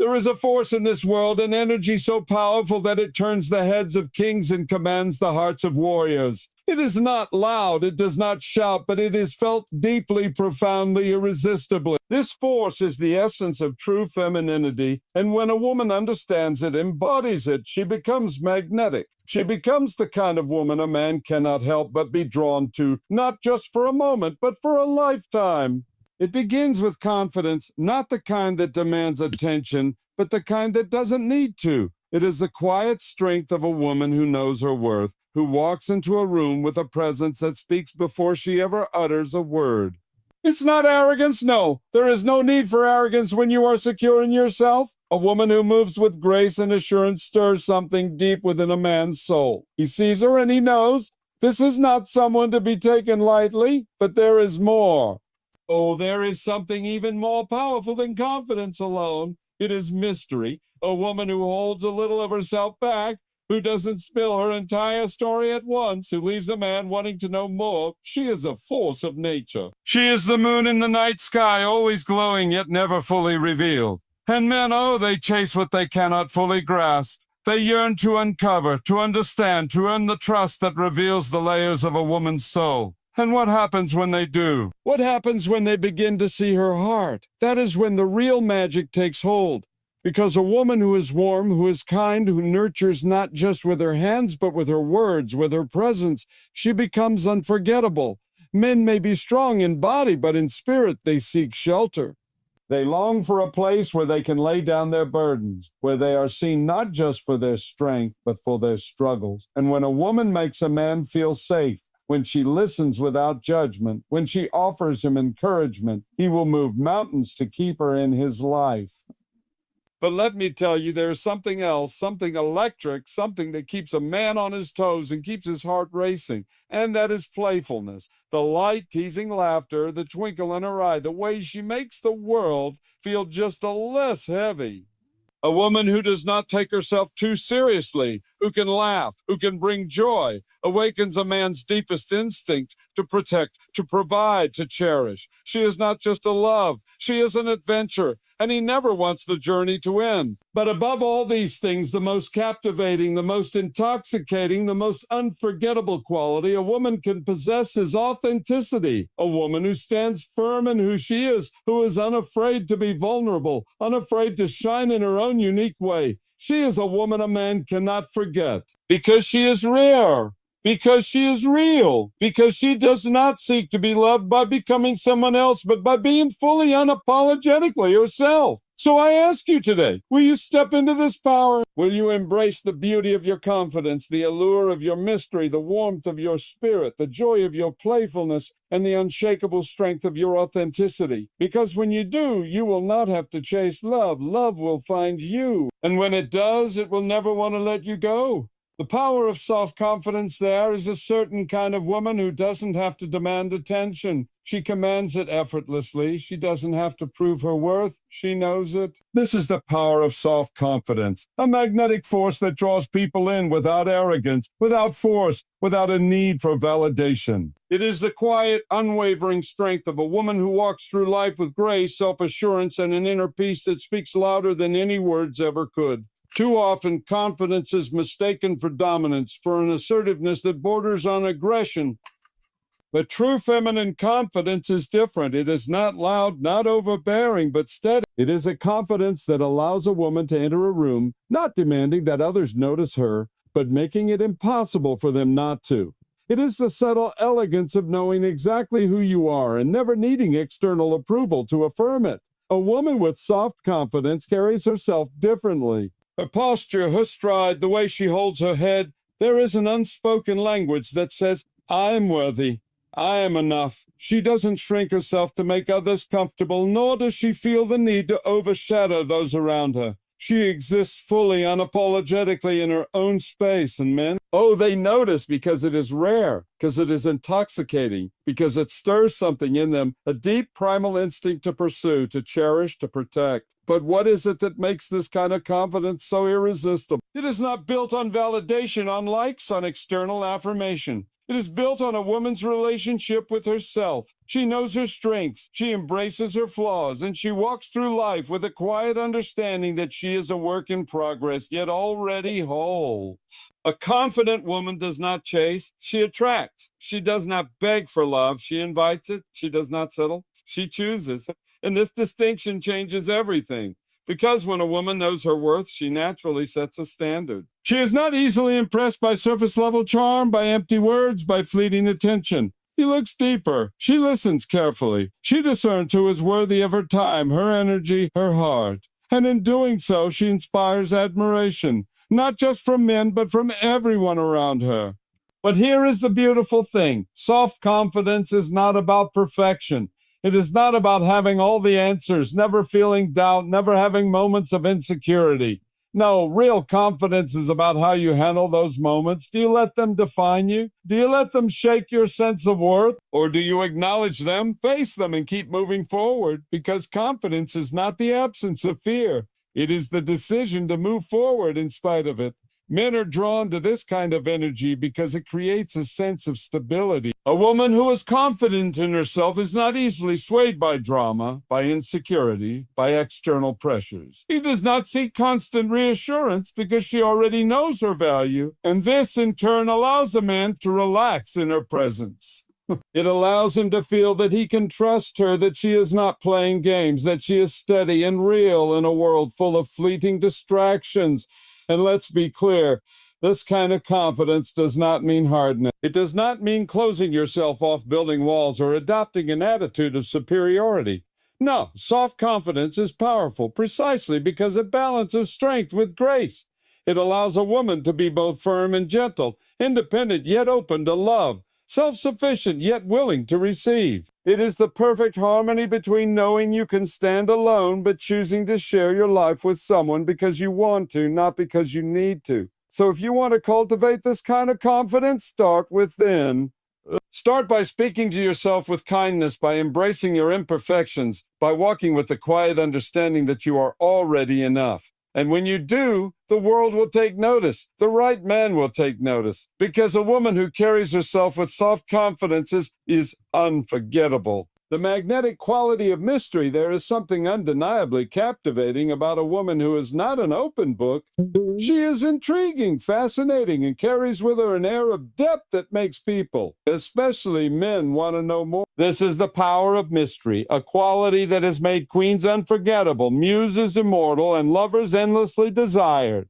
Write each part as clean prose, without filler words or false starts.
There is a force in this world, an energy so powerful that it turns the heads of kings and commands the hearts of warriors. It is not loud, it does not shout, but it is felt deeply, profoundly, irresistibly. This force is the essence of true femininity, and when a woman understands it, embodies it, she becomes magnetic. She becomes the kind of woman a man cannot help but be drawn to, not just for a moment, but for a lifetime. It begins with confidence, not the kind that demands attention, but the kind that doesn't need to. It is the quiet strength of a woman who knows her worth, who walks into a room with a presence that speaks before she ever utters a word. It's not arrogance, no. There is no need for arrogance when you are secure in yourself. A woman who moves with grace and assurance stirs something deep within a man's soul. He sees her and he knows this is not someone to be taken lightly, but there is more. Oh, there is something even more powerful than confidence alone. It is mystery. A woman who holds a little of herself back, who doesn't spill her entire story at once, who leaves a man wanting to know more. She is a force of nature. She is the moon in the night sky, always glowing yet never fully revealed. And men, oh, they chase what they cannot fully grasp. They yearn to uncover, to understand, to earn the trust that reveals the layers of a woman's soul. And what happens when they do? What happens when they begin to see her heart? That is when the real magic takes hold. Because a woman who is warm, who is kind, who nurtures not just with her hands, but with her words, with her presence, she becomes unforgettable. Men may be strong in body, but in spirit they seek shelter. They long for a place where they can lay down their burdens, where they are seen not just for their strength, but for their struggles. And when a woman makes a man feel safe, when she listens without judgment, when she offers him encouragement, he will move mountains to keep her in his life. But let me tell you, there's something else, something electric, something that keeps a man on his toes and keeps his heart racing, and that is playfulness. The light, teasing laughter, the twinkle in her eye, the way she makes the world feel just a less heavy. A woman who does not take herself too seriously, who can laugh, who can bring joy, awakens a man's deepest instinct to protect, to provide, to cherish. She is not just a love, she is an adventure, and he never wants the journey to end. But above all these things, the most captivating, the most intoxicating, the most unforgettable quality a woman can possess is authenticity. A woman who stands firm in who she is, who is unafraid to be vulnerable, unafraid to shine in her own unique way. She is a woman a man cannot forget, because she is rare, because she is real, because she does not seek to be loved by becoming someone else, but by being fully unapologetically herself. So I ask you today, will you step into this power? Will you embrace the beauty of your confidence, the allure of your mystery, the warmth of your spirit, the joy of your playfulness, and the unshakable strength of your authenticity? Because when you do, you will not have to chase love. Love will find you. And when it does, it will never want to let you go. The power of soft confidence there is a certain kind of woman who doesn't have to demand attention. She commands it effortlessly. She doesn't have to prove her worth. She knows it. This is the power of soft confidence, a magnetic force that draws people in without arrogance, without force, without a need for validation. It is the quiet, unwavering strength of a woman who walks through life with grace, self-assurance, and an inner peace that speaks louder than any words ever could. Too often, confidence is mistaken for dominance, for an assertiveness that borders on aggression. But true feminine confidence is different. It is not loud, not overbearing, but steady. It is a confidence that allows a woman to enter a room, not demanding that others notice her, but making it impossible for them not to. It is the subtle elegance of knowing exactly who you are and never needing external approval to affirm it. A woman with soft confidence carries herself differently. Her posture, her stride, the way she holds her head, there is an unspoken language that says, I am worthy. I am enough. She doesn't shrink herself to make others comfortable, nor does she feel the need to overshadow those around her. She exists fully, unapologetically in her own space, and men, Oh, they notice because it is rare, because it is intoxicating, because it stirs something in them, a deep primal instinct to pursue, to cherish, to protect. But what is it that makes this kind of confidence so irresistible? It is not built on validation, on likes, on external affirmation. It is built on a woman's relationship with herself. She knows her strengths, she embraces her flaws, and she walks through life with a quiet understanding that she is a work in progress, yet already whole. A confident woman does not chase, she attracts. She does not beg for love, she invites it. She does not settle, she chooses. And this distinction changes everything. Because when a woman knows her worth, she naturally sets a standard. She is not easily impressed by surface level charm, by empty words, by fleeting attention. She looks deeper. She listens carefully. She discerns who is worthy of her time, her energy, her heart. And in doing so, she inspires admiration, not just from men, but from everyone around her. But here is the beautiful thing. Soft confidence is not about perfection. It is not about having all the answers, never feeling doubt, never having moments of insecurity. No, real confidence is about how you handle those moments. Do you let them define you? Do you let them shake your sense of worth? Or do you acknowledge them, face them, and keep moving forward? Because confidence is not the absence of fear. It is the decision to move forward in spite of it. Men are drawn to this kind of energy because it creates a sense of stability. A woman who is confident in herself is not easily swayed by drama, by insecurity, by external pressures. She does not seek constant reassurance because she already knows her value, and this in turn allows a man to relax in her presence. It allows him to feel that he can trust her, that she is not playing games, that she is steady and real in a world full of fleeting distractions. And let's be clear, this kind of confidence does not mean hardness. It does not mean closing yourself off, building walls, or adopting an attitude of superiority. No, soft confidence is powerful precisely because it balances strength with grace. It allows a woman to be both firm and gentle, independent yet open to love, self-sufficient yet willing to receive. It is the perfect harmony between knowing you can stand alone but choosing to share your life with someone because you want to, not because you need to. So if you want to cultivate this kind of confidence, start within. Start by speaking to yourself with kindness, by embracing your imperfections, by walking with the quiet understanding that you are already enough. And when you do, the world will take notice. The right man will take notice. Because a woman who carries herself with soft confidence is unforgettable. The magnetic quality of mystery, there is something undeniably captivating about a woman who is not an open book. She is intriguing, fascinating, and carries with her an air of depth that makes people, especially men, want to know more. This is the power of mystery, a quality that has made queens unforgettable, muses immortal, and lovers endlessly desired.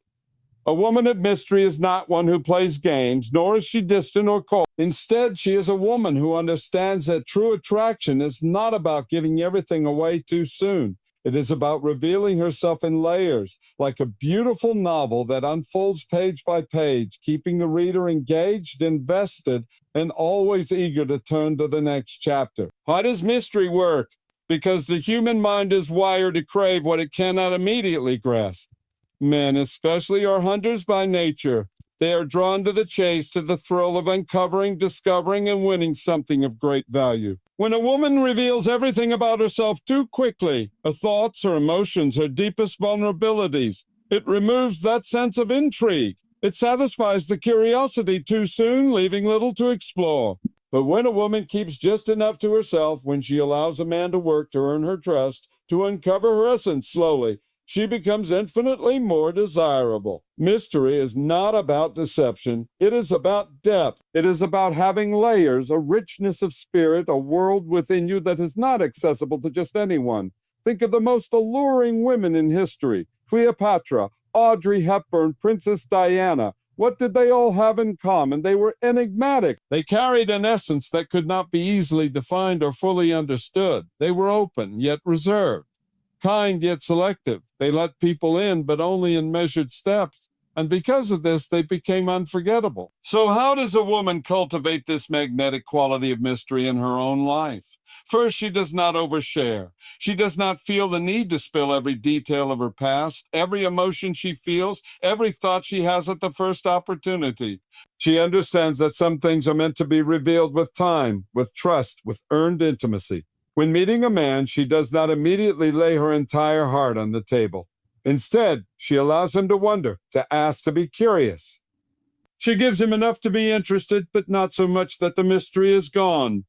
A woman of mystery is not one who plays games, nor is she distant or cold. Instead, she is a woman who understands that true attraction is not about giving everything away too soon. It is about revealing herself in layers, like a beautiful novel that unfolds page by page, keeping the reader engaged, invested, and always eager to turn to the next chapter. How does mystery work? Because the human mind is wired to crave what it cannot immediately grasp. Men, especially, are hunters by nature. They are drawn to the chase, to the thrill of uncovering, discovering, and winning something of great value. When a woman reveals everything about herself too quickly, her thoughts, her emotions, her deepest vulnerabilities, it removes that sense of intrigue. It satisfies the curiosity too soon, leaving little to explore. But when a woman keeps just enough to herself, when she allows a man to work to earn her trust, to uncover her essence slowly, she becomes infinitely more desirable. Mystery is not about deception. It is about depth. It is about having layers, a richness of spirit, a world within you that is not accessible to just anyone. Think of the most alluring women in history: Cleopatra, Audrey Hepburn, Princess Diana. What did they all have in common? They were enigmatic. They carried an essence that could not be easily defined or fully understood. They were open, yet reserved. Kind yet selective. They let people in, but only in measured steps. And because of this, they became unforgettable. So how does a woman cultivate this magnetic quality of mystery in her own life? First, she does not overshare. She does not feel the need to spill every detail of her past, every emotion she feels, every thought she has at the first opportunity. She understands that some things are meant to be revealed with time, with trust, with earned intimacy. When meeting a man, she does not immediately lay her entire heart on the table. Instead, she allows him to wonder, to ask, to be curious. She gives him enough to be interested, but not so much that the mystery is gone.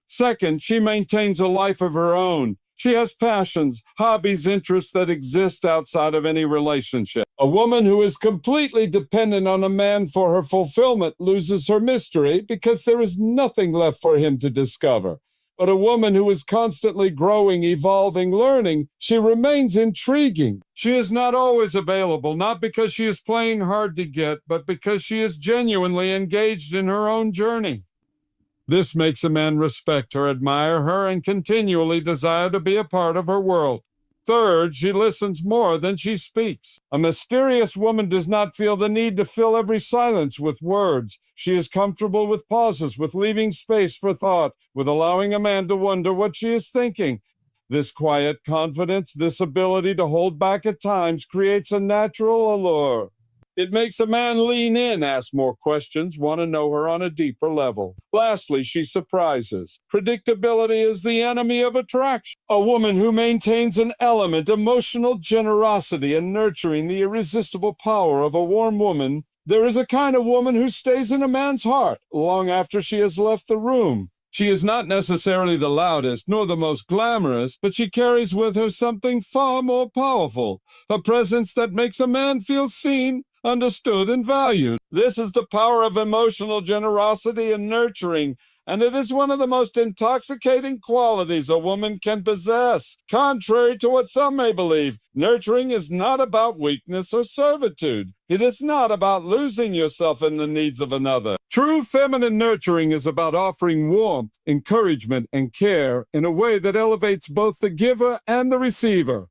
Second, she maintains a life of her own. She has passions, hobbies, interests that exist outside of any relationship. A woman who is completely dependent on a man for her fulfillment loses her mystery because there is nothing left for him to discover. But a woman who is constantly growing, evolving, learning, she remains intriguing. She is not always available, not because she is playing hard to get, but because she is genuinely engaged in her own journey. This makes a man respect her, admire her, and continually desire to be a part of her world. Third, she listens more than she speaks. A mysterious woman does not feel the need to fill every silence with words. She is comfortable with pauses, with leaving space for thought, with allowing a man to wonder what she is thinking. This quiet confidence, this ability to hold back at times, creates a natural allure. It makes a man lean in, ask more questions, want to know her on a deeper level. Lastly, she surprises. Predictability is the enemy of attraction. A woman who maintains an element, emotional generosity, and nurturing, the irresistible power of a warm woman. There is a kind of woman who stays in a man's heart long after she has left the room. She is not necessarily the loudest nor the most glamorous, but she carries with her something far more powerful, a presence that makes a man feel seen, understood, and valued. This is the power of emotional generosity and nurturing, and it is one of the most intoxicating qualities a woman can possess. Contrary to what some may believe, nurturing is not about weakness or servitude. It is not about losing yourself in the needs of another. True feminine nurturing is about offering warmth, encouragement, and care in a way that elevates both the giver and the receiver.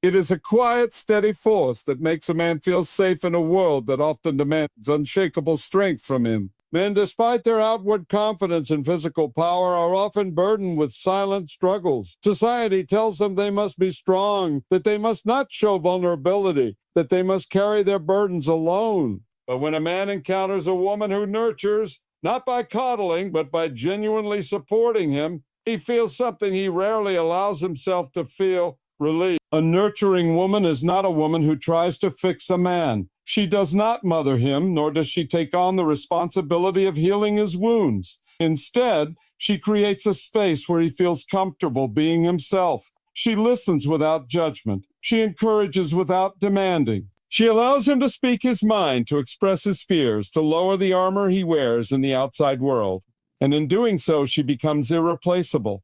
It is a quiet, steady force that makes a man feel safe in a world that often demands unshakable strength from him. Men, despite their outward confidence and physical power, are often burdened with silent struggles. Society tells them they must be strong, that they must not show vulnerability, that they must carry their burdens alone. But when a man encounters a woman who nurtures, not by coddling, but by genuinely supporting him, he feels something he rarely allows himself to feel: relief. A nurturing woman is not a woman who tries to fix a man. She does not mother him, nor does she take on the responsibility of healing his wounds. Instead, she creates a space where he feels comfortable being himself. She listens without judgment. She encourages without demanding. She allows him to speak his mind, to express his fears, to lower the armor he wears in the outside world. And in doing so, she becomes irreplaceable.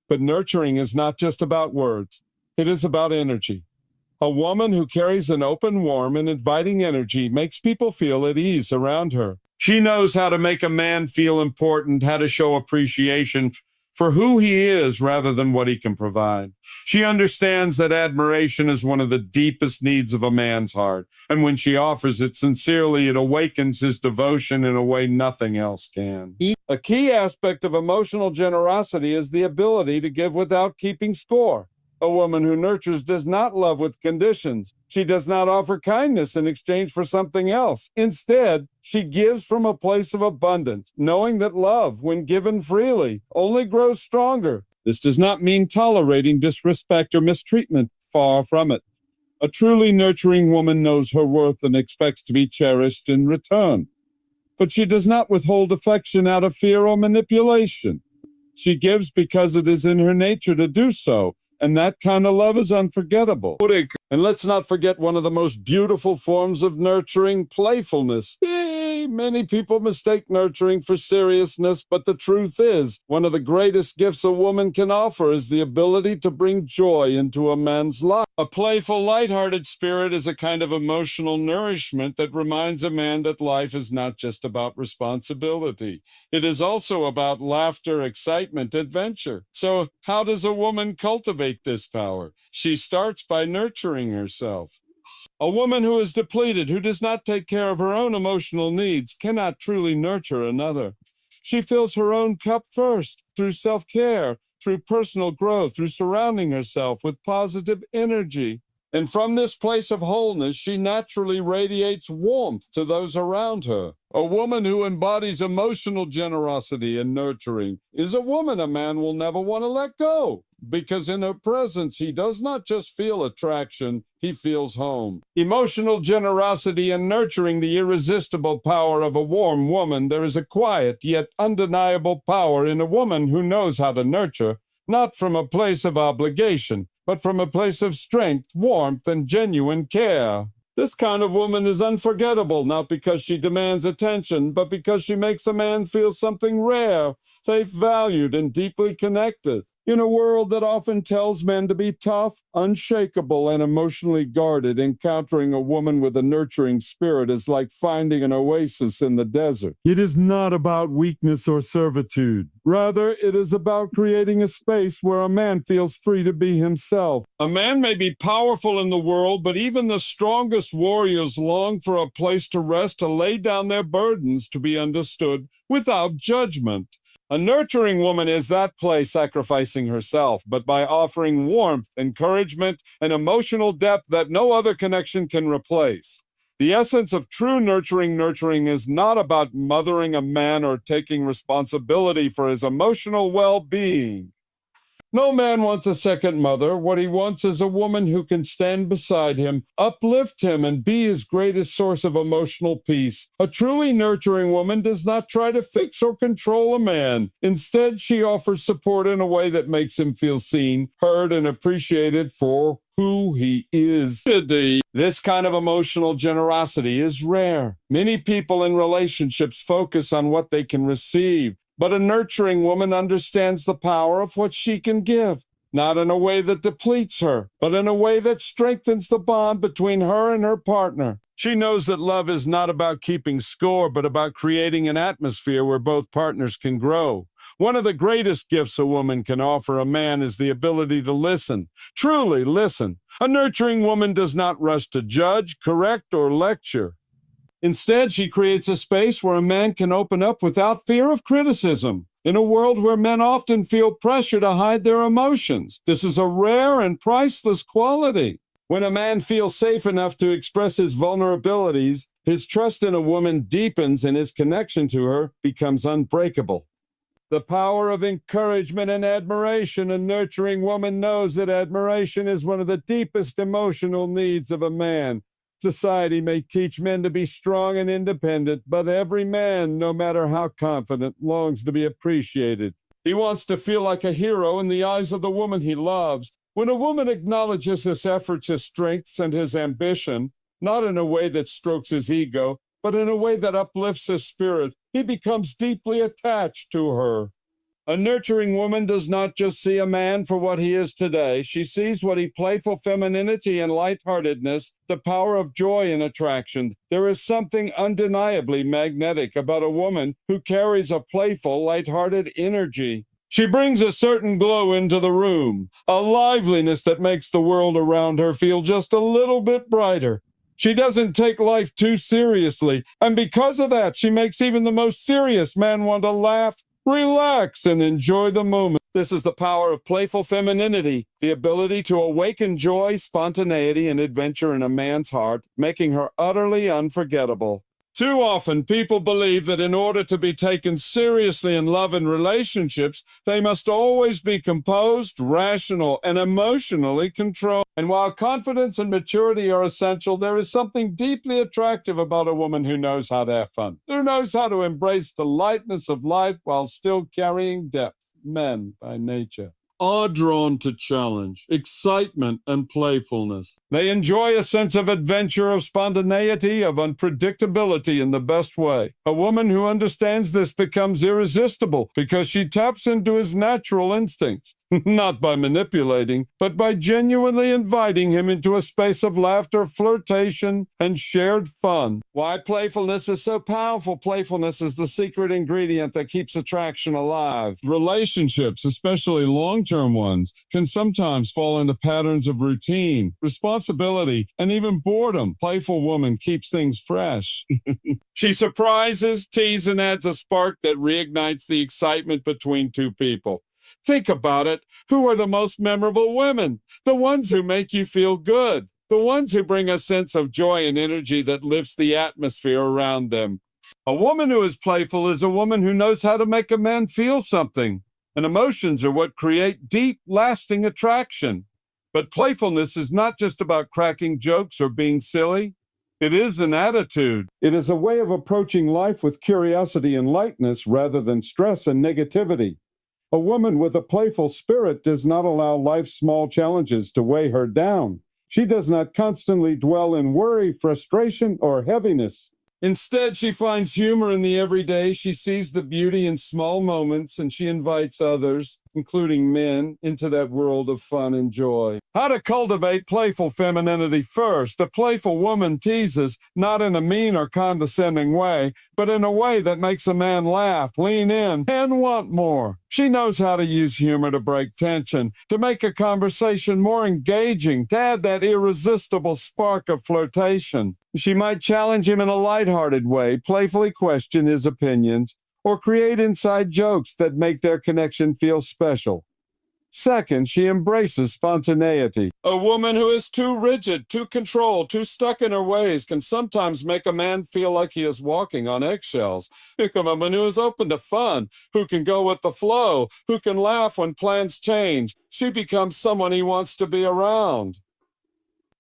But nurturing is not just about words. It is about energy. A woman who carries an open, warm, and inviting energy makes people feel at ease around her. She knows how to make a man feel important, how to show appreciation for who he is rather than what he can provide. She understands that admiration is one of the deepest needs of a man's heart, and when she offers it sincerely, it awakens his devotion in a way nothing else can. A key aspect of emotional generosity is the ability to give without keeping score. A woman who nurtures does not love with conditions. She does not offer kindness in exchange for something else. Instead, she gives from a place of abundance, knowing that love, when given freely, only grows stronger. This does not mean tolerating disrespect or mistreatment. Far from it. A truly nurturing woman knows her worth and expects to be cherished in return. But she does not withhold affection out of fear or manipulation. She gives because it is in her nature to do so. And that kind of love is unforgettable. And let's not forget one of the most beautiful forms of nurturing: playfulness. Many people mistake nurturing for seriousness, but the truth is, one of the greatest gifts a woman can offer is the ability to bring joy into a man's life. A playful, lighthearted spirit is a kind of emotional nourishment that reminds a man that life is not just about responsibility. It is also about laughter, excitement, adventure. So how does a woman cultivate this power? She starts by nurturing herself. A woman who is depleted, who does not take care of her own emotional needs, cannot truly nurture another. She fills her own cup first through self-care, through personal growth, through surrounding herself with positive energy. And from this place of wholeness, she naturally radiates warmth to those around her. A woman who embodies emotional generosity and nurturing is a woman a man will never want to let go, because in her presence, he does not just feel attraction, he feels home. Emotional generosity and nurturing, the irresistible power of a warm woman. There is a quiet yet undeniable power in a woman who knows how to nurture, not from a place of obligation, but from a place of strength, warmth, and genuine care. This kind of woman is unforgettable, not because she demands attention, but because she makes a man feel something rare, safe, valued, and deeply connected. In a world that often tells men to be tough, unshakable, and emotionally guarded, encountering a woman with a nurturing spirit is like finding an oasis in the desert. It is not about weakness or servitude. Rather, it is about creating a space where a man feels free to be himself. A man may be powerful in the world, but even the strongest warriors long for a place to rest, to lay down their burdens, to be understood without judgment. A nurturing woman is that place, sacrificing herself, but by offering warmth, encouragement, and emotional depth that no other connection can replace. The essence of true nurturing is not about mothering a man or taking responsibility for his emotional well-being. No man wants a second mother. What he wants is a woman who can stand beside him, uplift him, and be his greatest source of emotional peace. A truly nurturing woman does not try to fix or control a man. Instead, she offers support in a way that makes him feel seen, heard, and appreciated for who he is. This kind of emotional generosity is rare. Many people in relationships focus on what they can receive. But a nurturing woman understands the power of what she can give, not in a way that depletes her, but in a way that strengthens the bond between her and her partner. She knows that love is not about keeping score, but about creating an atmosphere where both partners can grow. One of the greatest gifts a woman can offer a man is the ability to listen, truly listen. A nurturing woman does not rush to judge, correct, or lecture. Instead, she creates a space where a man can open up without fear of criticism. In a world where men often feel pressure to hide their emotions, this is a rare and priceless quality. When a man feels safe enough to express his vulnerabilities, his trust in a woman deepens and his connection to her becomes unbreakable. The power of encouragement and admiration. A nurturing woman knows that admiration is one of the deepest emotional needs of a man. Society may teach men to be strong and independent, but every man, no matter how confident, longs to be appreciated. He wants to feel like a hero in the eyes of the woman he loves. When a woman acknowledges his efforts, his strengths, and his ambition, not in a way that strokes his ego, but in a way that uplifts his spirit, he becomes deeply attached to her. A nurturing woman does not just see a man for what he is today. She sees what he playful femininity and lightheartedness, the power of joy and attraction. There is something undeniably magnetic about a woman who carries a playful, lighthearted energy. She brings a certain glow into the room, a liveliness that makes the world around her feel just a little bit brighter. She doesn't take life too seriously, and because of that, she makes even the most serious man want to laugh, relax, and enjoy the moment. This is the power of playful femininity, the ability to awaken joy, spontaneity, and adventure in a man's heart, making her utterly unforgettable. Too often, people believe that in order to be taken seriously in love and relationships, they must always be composed, rational, and emotionally controlled. And while confidence and maturity are essential, there is something deeply attractive about a woman who knows how to have fun, who knows how to embrace the lightness of life while still carrying depth. Men, by nature, are drawn to challenge, excitement, and playfulness. They enjoy a sense of adventure, of spontaneity, of unpredictability in the best way. A woman who understands this becomes irresistible because she taps into his natural instincts, not by manipulating, but by genuinely inviting him into a space of laughter, flirtation, and shared fun. Why playfulness is so powerful? Playfulness is the secret ingredient that keeps attraction alive. Relationships, especially long-term ones, can sometimes fall into patterns of routine, responsibility, and even boredom. Playful woman keeps things fresh. She surprises, teases, and adds a spark that reignites the excitement between two people. Think about it. Who are the most memorable women? The ones who make you feel good. The ones who bring a sense of joy and energy that lifts the atmosphere around them. A woman who is playful is a woman who knows how to make a man feel something. And emotions are what create deep, lasting attraction. But playfulness is not just about cracking jokes or being silly. It is an attitude. It is a way of approaching life with curiosity and lightness rather than stress and negativity. A woman with a playful spirit does not allow life's small challenges to weigh her down. She does not constantly dwell in worry, frustration, or heaviness. Instead, she finds humor in the everyday. She sees the beauty in small moments, and she invites others, including men, into that world of fun and joy. How to cultivate playful femininity first. A playful woman teases, not in a mean or condescending way, but in a way that makes a man laugh, lean in, and want more. She knows how to use humor to break tension, to make a conversation more engaging, to add that irresistible spark of flirtation. She might challenge him in a lighthearted way, playfully question his opinions, or create inside jokes that make their connection feel special. Second, she embraces spontaneity. A woman who is too rigid, too controlled, too stuck in her ways can sometimes make a man feel like he is walking on eggshells. Pick a woman who is open to fun, who can go with the flow, who can laugh when plans change. She becomes someone he wants to be around.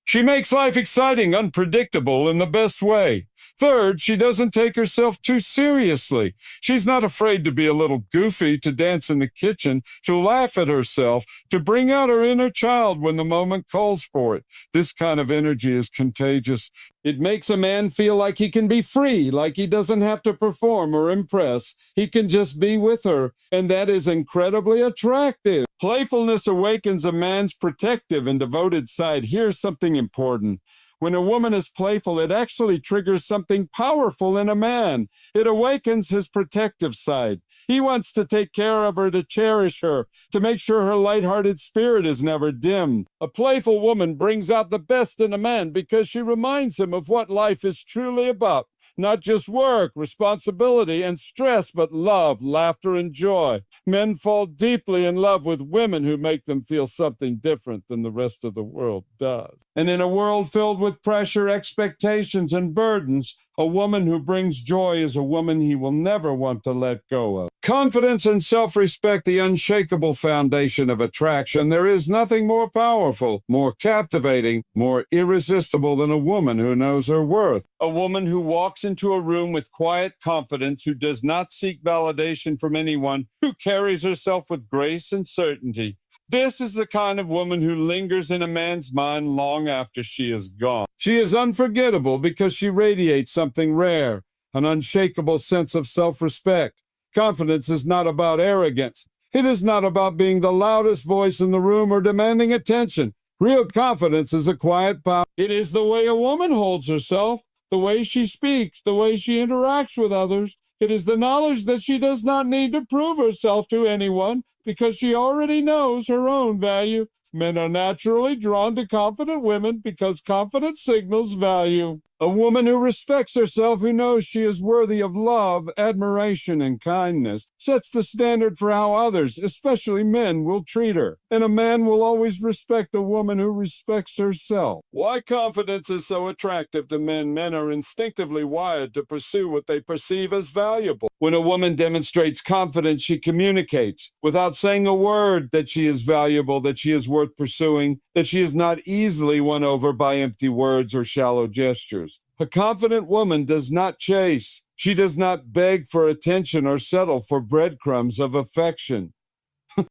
She makes life exciting, unpredictable in the best way. Third, she doesn't take herself too seriously. She's not afraid to be a little goofy, to dance in the kitchen, to laugh at herself, to bring out her inner child when the moment calls for it. This kind of energy is contagious. It makes a man feel like he can be free, like he doesn't have to perform or impress. He can just be with her, and that is incredibly attractive. Playfulness awakens a man's protective and devoted side. Here's something important. When a woman is playful, it actually triggers something powerful in a man. It awakens his protective side. He wants to take care of her, to cherish her, to make sure her lighthearted spirit is never dimmed. A playful woman brings out the best in a man because she reminds him of what life is truly about. Not just work, responsibility, and stress, but love, laughter, and joy. Men fall deeply in love with women who make them feel something different than the rest of the world does. And in a world filled with pressure, expectations, and burdens, a woman who brings joy is a woman he will never want to let go of. Confidence and self-respect, the unshakable foundation of attraction. There is nothing more powerful, more captivating, more irresistible than a woman who knows her worth. A woman who walks into a room with quiet confidence, who does not seek validation from anyone, who carries herself with grace and certainty. This is the kind of woman who lingers in a man's mind long after she is gone. She is unforgettable because she radiates something rare, an unshakable sense of self-respect. Confidence is not about arrogance. It is not about being the loudest voice in the room or demanding attention. Real confidence is a quiet power. It is the way a woman holds herself, the way she speaks, the way she interacts with others. It is the knowledge that she does not need to prove herself to anyone because she already knows her own value. Men are naturally drawn to confident women because confidence signals value. A woman who respects herself, who knows she is worthy of love, admiration, and kindness, sets the standard for how others, especially men, will treat her. And a man will always respect a woman who respects herself. Why confidence is so attractive to men? Men are instinctively wired to pursue what they perceive as valuable. When a woman demonstrates confidence, she communicates without saying a word that she is valuable, that she is worth pursuing, that she is not easily won over by empty words or shallow gestures. A confident woman does not chase. She does not beg for attention or settle for breadcrumbs of affection.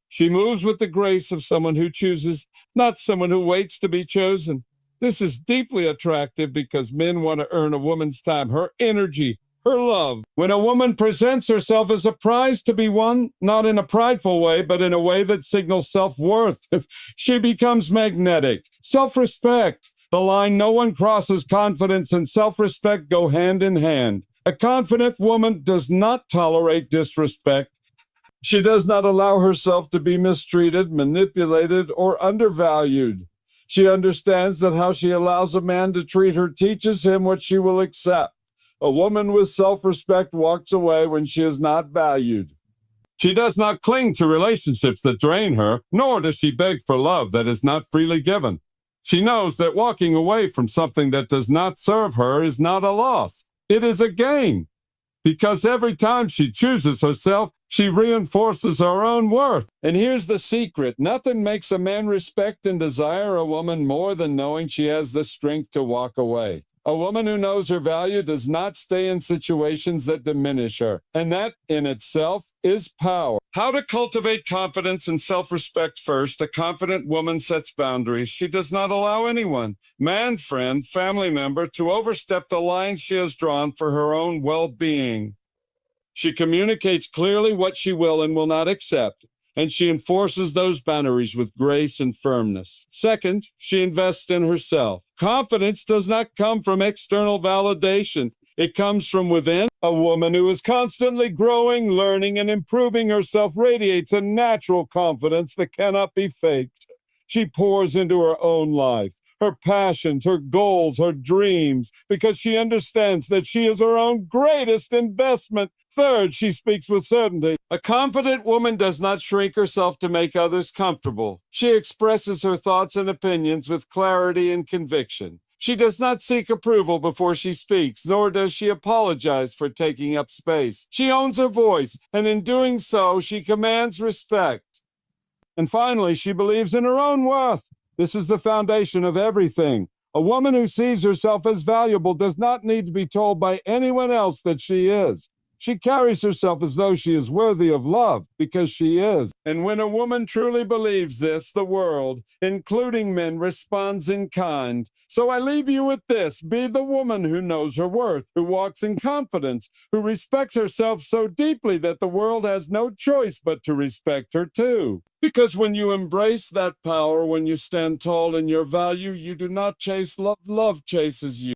She moves with the grace of someone who chooses, not someone who waits to be chosen. This is deeply attractive because men want to earn a woman's time, her energy, her love. When a woman presents herself as a prize to be won, not in a prideful way, but in a way that signals self-worth, she becomes magnetic. Self-respect. The line no one crosses. Confidence and self-respect go hand in hand. A confident woman does not tolerate disrespect. She does not allow herself to be mistreated, manipulated, or undervalued. She understands that how she allows a man to treat her teaches him what she will accept. A woman with self-respect walks away when she is not valued. She does not cling to relationships that drain her, nor does she beg for love that is not freely given. She knows that walking away from something that does not serve her is not a loss. It is a gain. Because every time she chooses herself, she reinforces her own worth. And here's the secret. Nothing makes a man respect and desire a woman more than knowing she has the strength to walk away. A woman who knows her value does not stay in situations that diminish her. And that, in itself, is power. How to cultivate confidence and self-respect first. A confident woman sets boundaries. She does not allow anyone, man, friend, family member, to overstep the line she has drawn for her own well-being. She communicates clearly what she will and will not accept, and she enforces those boundaries with grace and firmness. Second, she invests in herself. Confidence does not come from external validation. It comes from within. A woman who is constantly growing, learning, and improving herself radiates a natural confidence that cannot be faked. She pours into her own life, her passions, her goals, her dreams, because she understands that she is her own greatest investment. Third, she speaks with certainty. A confident woman does not shrink herself to make others comfortable. She expresses her thoughts and opinions with clarity and conviction. She does not seek approval before she speaks, nor does she apologize for taking up space. She owns her voice, and in doing so, she commands respect. And finally, she believes in her own worth. This is the foundation of everything. A woman who sees herself as valuable does not need to be told by anyone else that she is. She carries herself as though she is worthy of love, because she is. And when a woman truly believes this, the world, including men, responds in kind. So I leave you with this. Be the woman who knows her worth, who walks in confidence, who respects herself so deeply that the world has no choice but to respect her too. Because when you embrace that power, when you stand tall in your value, you do not chase love, love chases you.